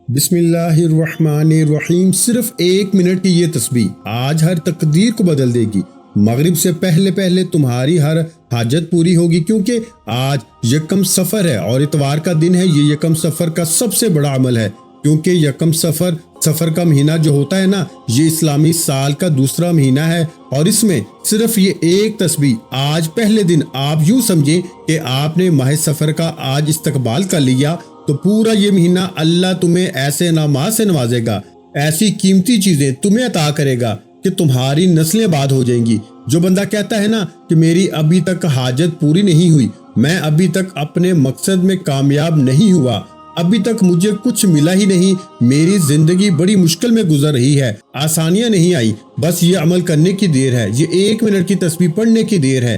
بسم اللہ الرحمن الرحیم۔ صرف 1 منٹ کی یہ تسبیح آج ہر تقدیر کو بدل دے گی۔ مغرب سے پہلے تمہاری ہر حاجت پوری ہوگی، کیونکہ آج یکم سفر ہے اور اتوار کا دن ہے۔ یہ یکم سفر کا سب سے بڑا عمل ہے، کیونکہ یکم سفر کا مہینہ جو ہوتا ہے نا، یہ اسلامی سال کا دوسرا مہینہ ہے، اور اس میں صرف یہ ایک تسبیح آج پہلے دن آپ یوں سمجھیں کہ آپ نے ماہ سفر کا آج استقبال کر لیا، تو پورا یہ مہینہ اللہ تمہیں ایسے انعامات سے نوازے گا، ایسی قیمتی چیزیں تمہیں عطا کرے گا کہ تمہاری نسلیں آباد ہو جائیں گی۔ جو بندہ کہتا ہے نا کہ میری ابھی تک حاجت پوری نہیں ہوئی، میں ابھی تک اپنے مقصد میں کامیاب نہیں ہوا، ابھی تک مجھے کچھ ملا ہی نہیں، میری زندگی بڑی مشکل میں گزر رہی ہے، آسانیاں نہیں آئی، بس یہ عمل کرنے کی دیر ہے، یہ 1 منٹ کی تسبیح پڑھنے کی دیر ہے۔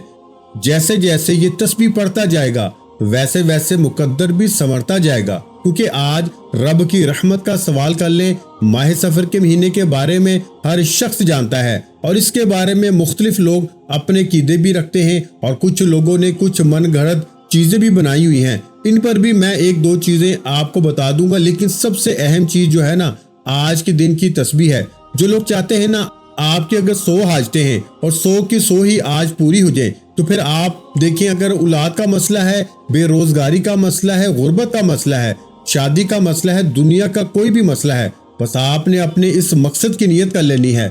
جیسے جیسے یہ تسبیح پڑھتا جائے گا، ویسے ویسے مقدر بھی سنورتا جائے گا، کیونکہ آج رب کی رحمت کا سوال کر لیں۔ ماہ سفر کے مہینے کے بارے میں ہر شخص جانتا ہے، اور اس کے بارے میں مختلف لوگ اپنے عقیدے بھی رکھتے ہیں، اور کچھ لوگوں نے کچھ من گھڑت چیزیں بھی بنائی ہوئی ہیں۔ ان پر بھی میں 1-2 چیزیں آپ کو بتا دوں گا، لیکن سب سے اہم چیز جو ہے نا، آج کے دن کی تسبیح ہے۔ جو لوگ چاہتے ہیں نا آپ کے اگر 100 حاجتیں ہیں اور 100 کی 100 ہی آج پوری ہو جائیں، تو پھر آپ دیکھیں، اگر اولاد کا مسئلہ ہے، بے روزگاری کا مسئلہ ہے، غربت کا مسئلہ ہے، شادی کا مسئلہ ہے، دنیا کا کوئی بھی مسئلہ ہے، بس آپ نے اپنے اس مقصد کی نیت کر لینی ہے۔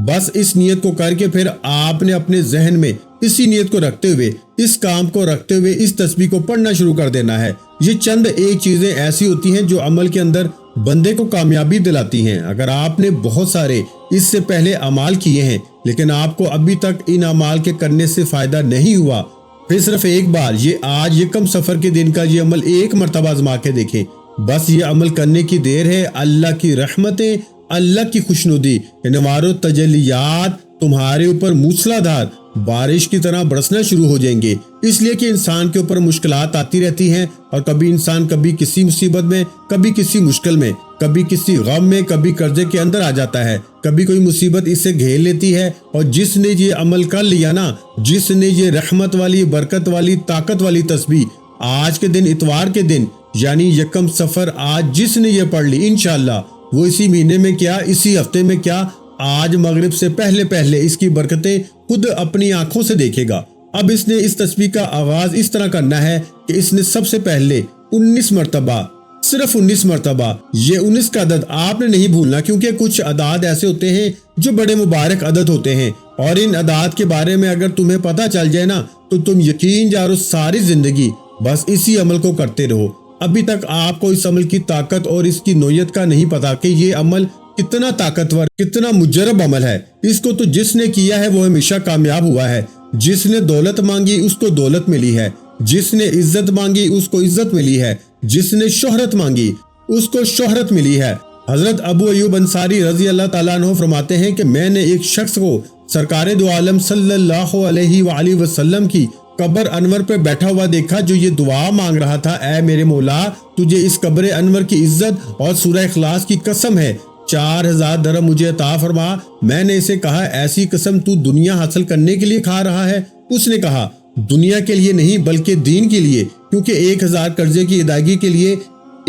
بس اس نیت کو کر کے پھر آپ نے اپنے ذہن میں اسی نیت کو رکھتے ہوئے، اس کام کو رکھتے ہوئے اس تسبیح کو پڑھنا شروع کر دینا ہے۔ یہ چند ایک چیزیں ایسی ہوتی ہیں جو عمل کے اندر بندے کو کامیابی دلاتی ہیں۔ اگر آپ نے بہت سارے اس سے پہلے اعمال کیے ہیں، لیکن آپ کو ابھی تک ان اعمال کے کرنے سے فائدہ نہیں ہوا، پھر صرف ایک بار یہ آج یکم سفر کے دن کا یہ عمل 1 مرتبہ آزما کے دیکھیں۔ بس یہ عمل کرنے کی دیر ہے، اللہ کی رحمتیں، اللہ کی خوشنودی، انوار و تجلیات تمہارے اوپر موسلا دھار بارش کی طرح برسنا شروع ہو جائیں گے۔ اس لیے کہ انسان کے اوپر مشکلات آتی رہتی ہیں، اور کبھی انسان کبھی کسی مصیبت میں، کبھی کسی مشکل میں، کبھی کسی غم میں، کبھی قرضے کے اندر آ جاتا ہے، کبھی کوئی مصیبت اسے گھیر لیتی ہے، اور جس نے یہ عمل کر لیا نا، جس نے یہ رحمت والی، برکت والی، طاقت والی تسبیح آج کے دن، اتوار کے دن یعنی یکم سفر آج جس نے یہ پڑھ لی، انشاءاللہ وہ اسی مہینے میں کیا، اسی ہفتے میں کیا، آج مغرب سے پہلے اس کی برکتیں خود اپنی آنکھوں سے دیکھے گا۔ اب اس نے اس تسبیح کا آغاز اس طرح کرنا ہے کہ اس نے سب سے پہلے 19 مرتبہ، صرف 19 مرتبہ، یہ 19 کا عدد آپ نے نہیں بھولنا، کیونکہ کچھ عدد ایسے ہوتے ہیں جو بڑے مبارک عدد ہوتے ہیں، اور ان عدد کے بارے میں اگر تمہیں پتہ چل جائے نا، تو تم یقین جارو ساری زندگی بس اسی عمل کو کرتے رہو۔ ابھی تک آپ کو اس عمل کی طاقت اور اس کی نوعیت کا نہیں پتا کہ یہ عمل کتنا طاقتور، کتنا مجرب عمل ہے۔ اس کو تو جس نے کیا ہے وہ ہمیشہ کامیاب ہوا ہے۔ جس نے دولت مانگی اس کو دولت ملی ہے، جس نے عزت مانگی اس کو عزت ملی ہے، جس نے شہرت مانگی اس کو شہرت ملی ہے۔ حضرت ابو ایوب انصاری رضی اللہ تعالیٰ عنہ فرماتے ہیں کہ میں نے ایک شخص کو سرکار دو عالم صلی اللہ علیہ وآلہ وسلم کی قبر انور پہ بیٹھا ہوا دیکھا، جو یہ دعا مانگ رہا تھا، اے میرے مولا، تجھے اس قبر انور کی عزت اور سورہ اخلاص کی قسم ہے، 4000 درہم مجھے عطا فرما۔ میں نے اسے کہا، ایسی قسم تو دنیا حاصل کرنے کے لیے کھا رہا ہے؟ اس نے کہا، دنیا کے لیے نہیں بلکہ دین کے لیے، کیونکہ 1000 قرضے کی ادائیگی کے لیے،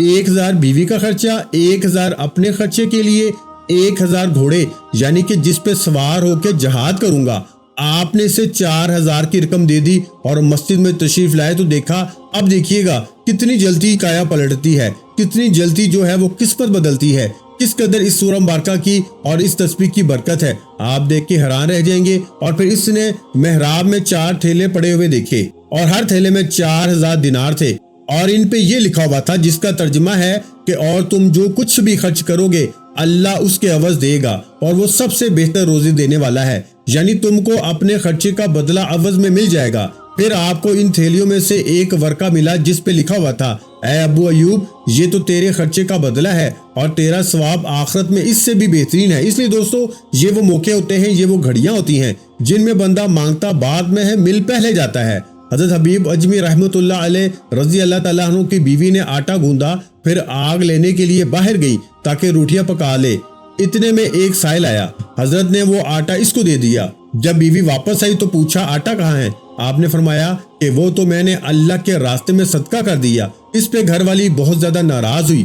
1000 بیوی کا خرچہ، 1000 اپنے خرچے کے لیے، 1000 گھوڑے یعنی کہ جس پہ سوار ہو کے جہاد کروں گا۔ آپ نے اسے 4000 کی رقم دے دی اور مسجد میں تشریف لائے، تو دیکھا، اب دیکھیے گا کتنی جلدی کایا پلٹتی ہے، کتنی جلدی جو ہے وہ قسمت بدلتی ہے، کس قدر اس سورہ مبارکہ کی اور اس تسبیح کی برکت ہے، آپ دیکھ کے حیران رہ جائیں گے۔ اور پھر اس نے محراب میں 4 تھیلے پڑے ہوئے دیکھے، اور ہر تھیلے میں 4000 دینار تھے، اور ان پہ یہ لکھا ہوا تھا، جس کا ترجمہ ہے کہ اور تم جو کچھ بھی خرچ کرو گے اللہ اس کے عوض دے گا، اور وہ سب سے بہتر روزی دینے والا ہے، یعنی تم کو اپنے خرچے کا بدلہ عوض میں مل جائے گا۔ پھر آپ کو ان تھیلیوں میں سے ایک ورقہ ملا جس پہ لکھا ہوا تھا، اے ابو ایوب، یہ تو تیرے خرچے کا بدلہ ہے، اور تیرا ثواب آخرت میں اس سے بھی بہترین ہے۔ اس لیے دوستو، یہ وہ موقع ہوتے ہیں، یہ وہ گھڑیاں ہوتی ہیں جن میں بندہ مانگتا بعد میں ہے، مل پہلے جاتا ہے۔ حضرت حبیب اجمی رحمۃ اللہ علیہ رضی اللہ تعالیٰ عنہ کی بیوی نے آٹا گوندا، پھر آگ لینے کے لیے باہر گئی تاکہ روٹیاں پکا لے۔ اتنے میں ایک سائل آیا، حضرت نے وہ آٹا اس کو دے دیا۔ جب بیوی واپس آئی تو پوچھا، آٹا کہاں ہے؟ آپ نے فرمایا کہ وہ تو میں نے اللہ کے راستے میں صدقہ کر دیا۔ اس پہ گھر والی بہت زیادہ ناراض ہوئی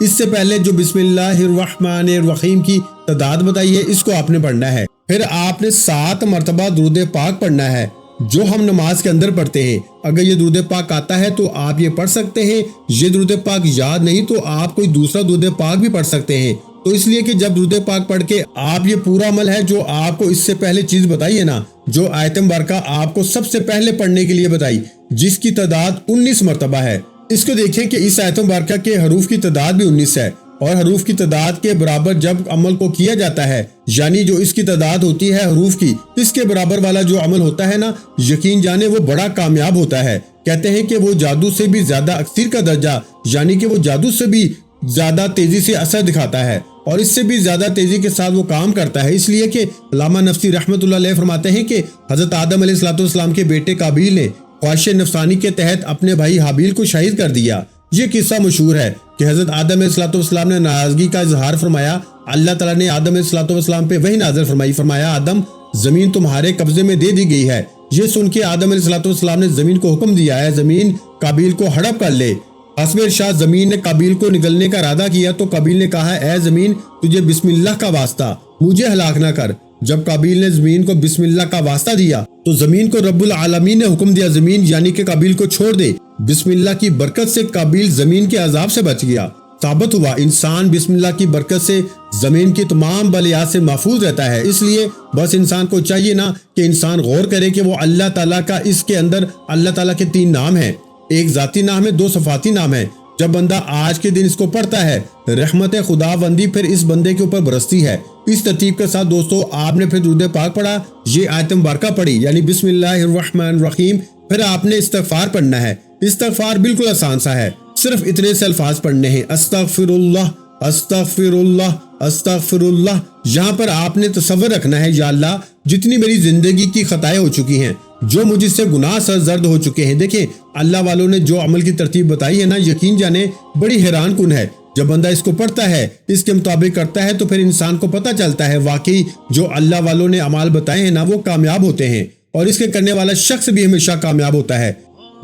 اس سے پہلے جو بسم اللہ الرحمن الرحیم کی تعداد بتائی ہے اس کو آپ نے پڑھنا ہے۔ پھر آپ نے 7 مرتبہ درود پاک پڑھنا ہے جو ہم نماز کے اندر پڑھتے ہیں۔ اگر یہ درود پاک آتا ہے تو آپ یہ پڑھ سکتے ہیں، یہ درود پاک یاد نہیں تو آپ کوئی دوسرا درود پاک بھی پڑھ سکتے ہیں۔ تو اس لیے کہ جب درود پاک پڑھ کے آپ یہ پورا عمل ہے جو آپ کو اس سے پہلے چیز بتائی ہے نا، جو آیت مبارکہ آپ کو سب سے پہلے پڑھنے کے لیے بتائی جس کی تعداد 19 مرتبہ ہے، اس کو دیکھیں کہ اس آیت مبارکہ کے حروف کی تعداد بھی 19 ہے، اور حروف کی تعداد کے برابر جب عمل کو کیا جاتا ہے، یعنی جو اس کی تعداد ہوتی ہے حروف کی، اس کے برابر والا جو عمل ہوتا ہے نا، یقین جانے وہ بڑا کامیاب ہوتا ہے۔ کہتے ہیں کہ وہ جادو سے بھی زیادہ اکثر کا درجہ، یعنی کہ وہ جادو سے بھی زیادہ تیزی سے اثر دکھاتا ہے اور اس سے بھی زیادہ تیزی کے ساتھ وہ کام کرتا ہے۔ اس لیے کہ علامہ نفسی رحمۃ اللہ علیہ فرماتے ہیں کہ حضرت آدم علیہ السلام کے بیٹے قابیل نے خواہش نفسانی کے تحت اپنے بھائی حابیل کو شہید کر دیا۔ یہ قصہ مشہور ہے کہ حضرت آدم علیہ السلام نے ناراضگی کا اظہار فرمایا، اللہ تعالیٰ نے آدم علیہ السلام پہ وحی نازل فرمائی، فرمایا آدم زمین تمہارے قبضے میں دے دی گئی ہے۔ یہ سن کے آدم علیہ السلام نے زمین کو حکم دیا ہے زمین قابیل کو ہڑپ کر لے۔ حسب ارشاد زمین نے قابیل کو نگلنے کا ارادہ کیا تو قابیل نے کہا اے زمین تجھے بسم اللہ کا واسطہ مجھے ہلاک نہ کر۔ جب قابیل نے زمین کو بسم اللہ کا واسطہ دیا تو زمین کو رب العالمین نے حکم دیا زمین یعنی کہ قابیل کو چھوڑ دے۔ بسم اللہ کی برکت سے قابیل زمین کے عذاب سے بچ گیا۔ ثابت ہوا انسان بسم اللہ کی برکت سے زمین کی تمام بلیات سے محفوظ رہتا ہے۔ اس لیے بس انسان کو چاہیے نا کہ انسان غور کرے کہ وہ اللہ تعالیٰ کا اس کے اندر اللہ تعالیٰ کے 3 نام ہیں، ایک ذاتی نام ہے، 2 صفاتی نام ہے۔ جب بندہ آج کے دن اس کو پڑھتا ہے رحمت خداوندی پھر اس بندے کے اوپر برستی ہے۔ اس ترتیب کے ساتھ دوستو آپ نے پھر درود پاک پڑھا، یہ آیت مبارکہ پڑھی یعنی بسم اللہ الرحمن الرحیم، پھر آپ نے استغفار پڑھنا ہے۔ استغفار بالکل آسان سا ہے، صرف اتنے سے الفاظ پڑھنے ہیں، استغفر اللہ استغفر اللہ استغفر اللہ۔ یہاں پر آپ نے تصور رکھنا ہے یا اللہ جتنی میری زندگی کی خطائیں ہو چکی ہیں، جو مجھ سے گناہ سرزد ہو چکے ہیں، دیکھیں اللہ والوں نے جو عمل کی ترتیب بتائی ہے نا، یقین جانے بڑی حیران کن ہے۔ جب بندہ اس کو پڑھتا ہے اس کے مطابق کرتا ہے تو پھر انسان کو پتہ چلتا ہے واقعی جو اللہ والوں نے اعمال بتائے ہیں نا وہ کامیاب ہوتے ہیں، اور اس کے کرنے والا شخص بھی ہمیشہ کامیاب ہوتا ہے۔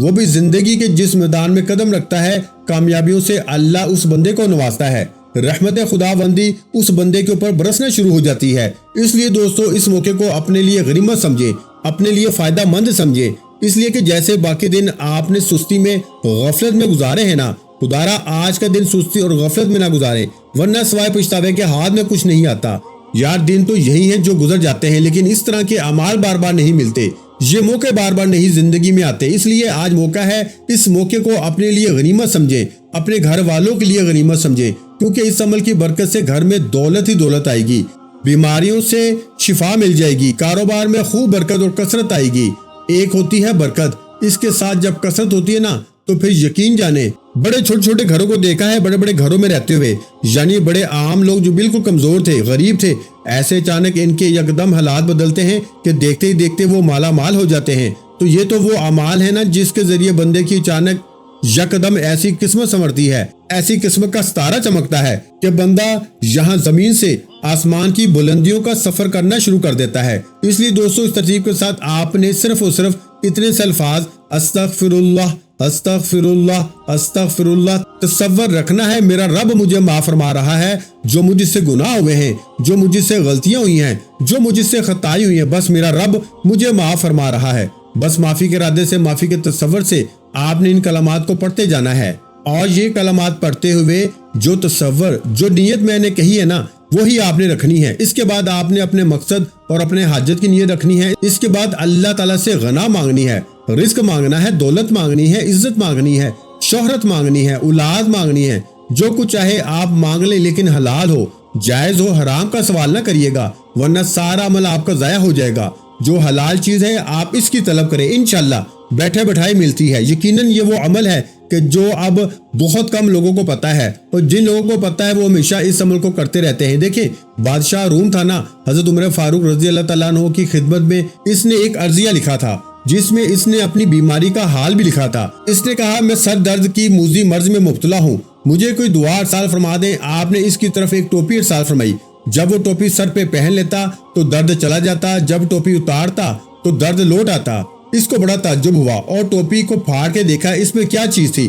وہ بھی زندگی کے جس میدان میں قدم رکھتا ہے کامیابیوں سے اللہ اس بندے کو نوازتا ہے، رحمت خداوندی اس بندے کے اوپر برسنا شروع ہو جاتی ہے۔ اس لیے دوستو اس موقع کو اپنے لیے غنیمت سمجھے، اپنے لیے فائدہ مند سمجھے، اس لیے کہ جیسے باقی دن آپ نے سستی میں غفلت میں گزارے ہیں نا، خدارا آج کا دن سستی اور غفلت میں نہ گزارے، ورنہ سوائے پچھتاوے کے ہاتھ میں کچھ نہیں آتا۔ یار دن تو یہی ہیں جو گزر جاتے ہیں، لیکن اس طرح کے اعمال بار بار نہیں ملتے، یہ موقع بار بار نہیں زندگی میں آتے۔ اس لیے آج موقع ہے، اس موقع کو اپنے لیے غنیمت سمجھیں، اپنے گھر والوں کے لیے غنیمت سمجھیں، کیونکہ اس عمل کی برکت سے گھر میں دولت ہی دولت آئے گی، بیماریوں سے شفا مل جائے گی، کاروبار میں خوب برکت اور کثرت آئے گی۔ ایک ہوتی ہے برکت، اس کے ساتھ جب کثرت ہوتی ہے نا تو پھر یقین جانے بڑے چھوٹے چھوٹے گھروں کو دیکھا ہے، بڑے بڑے گھروں میں رہتے ہوئے، یعنی بڑے عام لوگ جو بالکل کمزور تھے، غریب تھے، ایسے اچانک ان کے یکدم حالات بدلتے ہیں کہ دیکھتے ہی دیکھتے وہ مالا مال ہو جاتے ہیں۔ تو یہ تو وہ اعمال ہے نا جس کے ذریعے بندے کی اچانک یکدم ایسی قسمت سنورتی ہے، ایسی قسمت کا ستارہ چمکتا ہے کہ بندہ یہاں زمین سے آسمان کی بلندیوں کا سفر کرنا شروع کر دیتا ہے۔ اس لیے دوستو اس ترتیب کے ساتھ آپ نے صرف اور صرف اتنے سے الفاظ استغفر اللہ استغفر اللہ استغفر اللہ تصور رکھنا ہے، میرا رب مجھے معاف فرما رہا ہے، جو مجھ سے گناہ ہوئے ہیں، جو مجھ سے غلطیاں ہوئی ہیں، جو مجھ سے خطائیں ہوئی ہیں، بس میرا رب مجھے معاف فرما رہا ہے۔ بس معافی کے ارادے سے، معافی کے تصور سے آپ نے ان کلمات کو پڑھتے جانا ہے، اور یہ کلمات پڑھتے ہوئے جو تصور جو نیت میں نے کہی ہے نا وہی آپ نے رکھنی ہے۔ اس کے بعد آپ نے اپنے مقصد اور اپنے حاجت کی نیت رکھنی ہے۔ اس کے بعد اللہ تعالیٰ سے غنا مانگنی ہے، رزق مانگنا ہے، دولت مانگنی ہے، عزت مانگنی ہے، شہرت مانگنی ہے، اولاد مانگنی ہے، جو کچھ چاہے آپ مانگ لیں لیکن حلال ہو، جائز ہو، حرام کا سوال نہ کریے گا ورنہ سارا عمل آپ کا ضائع ہو جائے گا۔ جو حلال چیز ہے آپ اس کی طلب کریں، انشاءاللہ بیٹھے بٹھائے ملتی ہے۔ یقیناً یہ وہ عمل ہے کہ جو اب بہت کم لوگوں کو پتا ہے، اور جن لوگوں کو پتا ہے وہ ہمیشہ اس عمل کو کرتے رہتے ہیں۔ دیکھیں بادشاہ روم تھا نا، حضرت عمر فاروق رضی اللہ تعالیٰ عنہ کی خدمت میں اس نے ایک عرضیہ لکھا تھا جس میں اس نے اپنی بیماری کا حال بھی لکھا تھا۔ اس نے کہا میں سر درد کی موذی مرض میں مبتلا ہوں، مجھے کوئی دعا ارسال فرما دیں۔ آپ نے اس کی طرف ایک ٹوپی ارسال فرمائی، جب وہ ٹوپی سر پہ پہن لیتا تو درد چلا جاتا، جب ٹوپی اتارتا تو درد لوٹ آتا۔ اس کو بڑا تعجب ہوا اور ٹوپی کو پھاڑ کے دیکھا اس میں کیا چیز تھی۔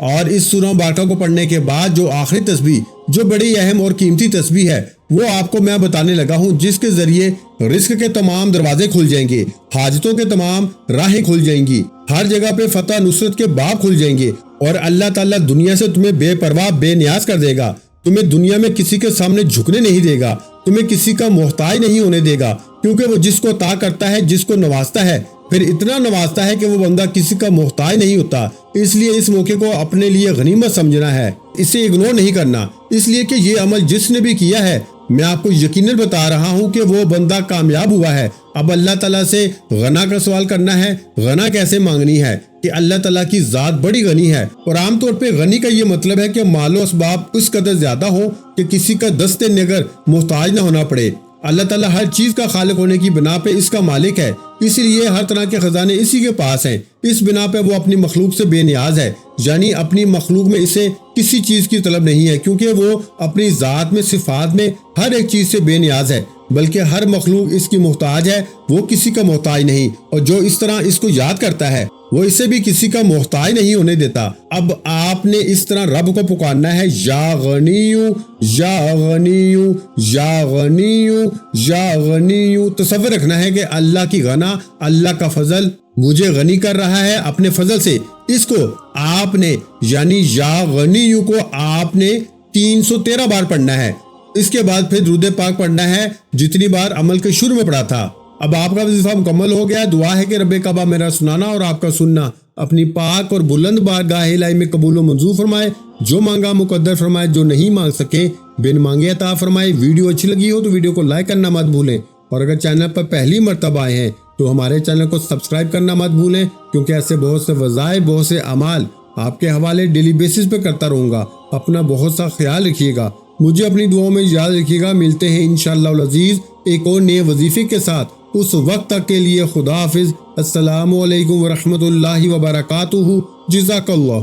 اور اس سورہ مبارکہ کو پڑھنے کے بعد جو آخری تسبیح جو بڑی اہم اور قیمتی تسبیح ہے وہ آپ کو میں بتانے لگا ہوں، جس کے ذریعے رزق کے تمام دروازے کھل جائیں گے، حاجتوں کے تمام راہیں کھل جائیں گی، ہر جگہ پہ فتح نصرت کے باب کھل جائیں گے، اور اللہ تعالیٰ دنیا سے تمہیں بے پرواہ بے نیاز کر دے گا، تمہیں دنیا میں کسی کے سامنے جھکنے نہیں دے گا، تمہیں کسی کا محتاج نہیں ہونے دے گا، کیونکہ وہ جس کو عطا کرتا ہے، جس کو نوازتا ہے، پھر اتنا نوازتا ہے کہ وہ بندہ کسی کا محتاج نہیں ہوتا۔ اس لیے اس موقع کو اپنے لیے غنیمت سمجھنا ہے، اسے اگنور نہیں کرنا، اس لیے کہ یہ عمل جس نے بھی کیا ہے میں آپ کو یقیناً بتا رہا ہوں کہ وہ بندہ کامیاب ہوا ہے۔ اب اللہ تعالیٰ سے غنا کا سوال کرنا ہے۔ غنا کیسے مانگنی ہے کہ اللہ تعالیٰ کی ذات بڑی غنی ہے، اور عام طور پہ غنی کا یہ مطلب ہے کہ مال و اسباب اس قدر زیادہ ہو کہ کسی کا دست نگر محتاج نہ ہونا پڑے۔ اللہ تعالیٰ ہر چیز کا خالق ہونے کی بنا پہ اس کا مالک ہے، اس لیے ہر طرح کے خزانے اسی کے پاس ہیں۔ اس بنا پہ وہ اپنی مخلوق سے بے نیاز ہے، یعنی اپنی مخلوق میں اسے کسی چیز کی طلب نہیں ہے، کیونکہ وہ اپنی ذات میں صفات میں ہر ایک چیز سے بے نیاز ہے، بلکہ ہر مخلوق اس کی محتاج ہے، وہ کسی کا محتاج نہیں، اور جو اس طرح اس کو یاد کرتا ہے وہ اسے بھی کسی کا محتاج نہیں ہونے دیتا۔ اب آپ نے اس طرح رب کو پکارنا ہے، یا غنیو یا غنیو یا غنیو یا غنیو۔ تصور رکھنا ہے کہ اللہ کی غنا، اللہ کا فضل مجھے غنی کر رہا ہے اپنے فضل سے۔ اس کو آپ نے یعنی یا غنیو کو آپ نے 313 بار پڑھنا ہے۔ اس کے بعد پھر درود پاک پڑھنا ہے جتنی بار عمل کے شروع میں پڑھا تھا۔ اب آپ کا وظیفہ مکمل ہو گیا۔ دعا ہے کہ رب کعبہ میرا سنانا اور آپ کا سننا اپنی پاک اور بلند بارگاہ الہی میں قبول و منظور فرمائے، جو مانگا مقدر فرمائے، جو نہیں مانگ سکے بن مانگے عطا فرمائے۔ ویڈیو اچھی لگی ہو تو ویڈیو کو لائک کرنا مت بھولیں، اور اگر چینل پر پہلی مرتبہ آئے ہیں تو ہمارے چینل کو سبسکرائب کرنا مت بھولیں، کیونکہ ایسے بہت سے وظائف، بہت سے اعمال آپ کے حوالے ڈیلی بیسس پہ کرتا رہوں گا۔ اپنا بہت سا خیال رکھیے گا، مجھے اپنی دعاؤں میں یاد رکھیے گا۔ ملتے ہیں انشاءاللہ العزیز ایک اور نئے وظیفے کے ساتھ، اس وقت تک کے لیے خدا حافظ۔ السلام علیکم ورحمۃ اللہ وبرکاتہ۔ جزاک اللہ۔